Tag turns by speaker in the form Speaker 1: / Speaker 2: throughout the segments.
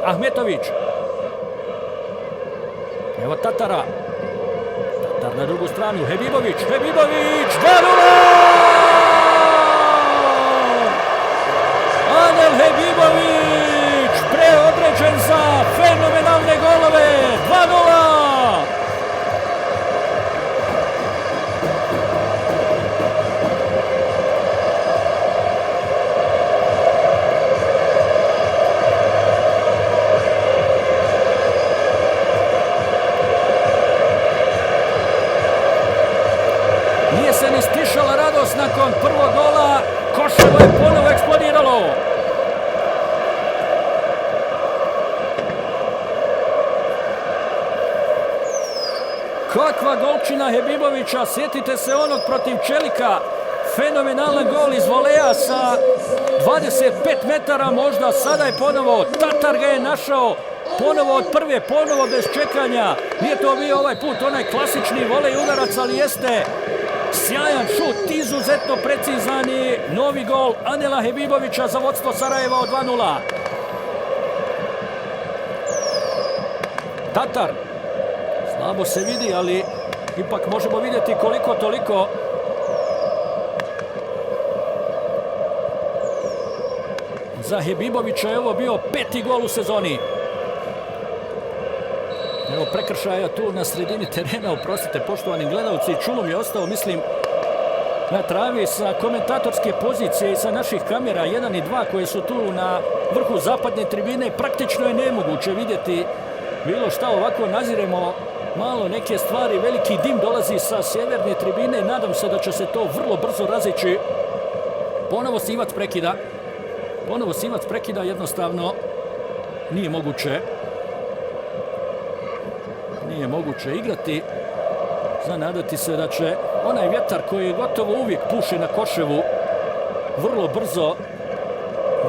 Speaker 1: Ahmetović. Evo Tatara. Tatar na drugu stranu. Hebibović. 2:0! Anel Hebibović preodređen za fenomenalne golove. 2:0! Nije se ni stišala radost nakon prvog gola. Koševo je ponovo eksplodiralo. Kakva golčina Hebibovića, sjetite se onog protiv Čelika. Fenomenalan gol iz voleja sa 25 metara možda, sada je ponovo, Tatar ga je našao. Ponovo od prve, ponovo bez čekanja. Nije to bio ovaj put onaj klasični volej udarac, ali jeste sjajan šut, izuzetno precizan i novi gol Anela Hebibovića za vodstvo Sarajeva od 2:0. Tatar. Slabo se vidi, ali ipak možemo vidjeti koliko toliko. Za Hebibovića je ovo bio 5. gol u sezoni. Evo prekršaja tu na sredini terena, oprostite poštovani gledalci, Čulum je ostao, mislim, na travi sa komentatorske pozicije i sa naših kamera 1 i 2 koje su tu na vrhu zapadne tribine. Praktično je nemoguće vidjeti bilo šta, ovako naziremo malo neke stvari, veliki dim dolazi sa sjeverne tribine, nadam se da će se to vrlo brzo razići. Ponovo Sivac prekida, jednostavno nije moguće igrati. Zanadati se da će onaj vjetar koji gotovo uvijek puše na Koševu vrlo brzo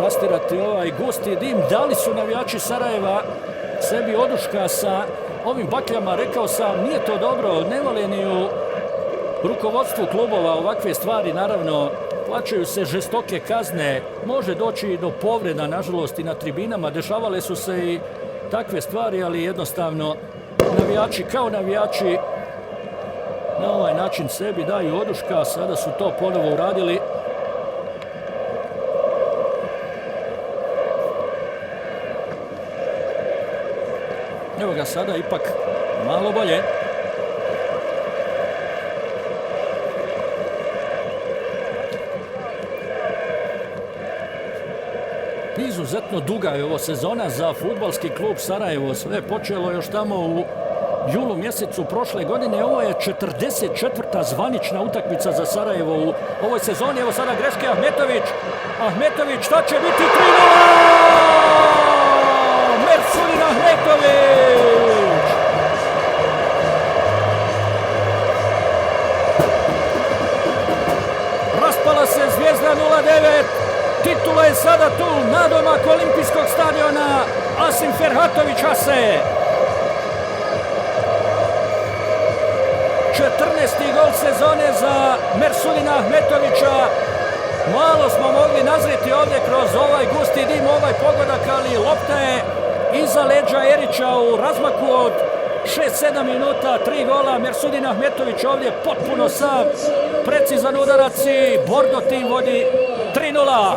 Speaker 1: rastirati ovaj gusti dim. Da li su navijači Sarajeva sebi oduška sa ovim bakljama? Rekao sam, nije to dobro, ne vole ni u rukovodstvu klubova ovakve stvari. Naravno, plaćaju se žestoke kazne, može doći i do povreda, nažalost, i na tribinama. Dešavale su se i takve stvari, ali jednostavno navijači kao navijači na ovaj način sebi daju oduška. Sada su to ponovo uradili. Evo ga sada ipak malo bolje. Izuzetno duga je ovo sezona za fudbalski klub Sarajevo. Sve je počelo još tamo u julu mjesecu prošle godine. Ovo je 44. zvanična utakmica za Sarajevo u ovoj sezoni. Evo sada greške Ahmetović, šta će biti? 3:0! Mersulin Ahmetović! Raspala se Zvijezda 0:9. Titula je sada tu, nadomak olimpijskog stadiona. Asim Ferhatović Ase. 14. gol sezone za Mersulina Ahmetovića. Malo smo mogli nazriti ovdje kroz ovaj gusti dim, ovaj pogodak, ali lopta je iza leđa Erića u razmaku od 6-7 minuta, 3 gola. Mersulin Ahmetović ovdje potpuno sam, precizan udarac i Bordo tim vodi 3:0.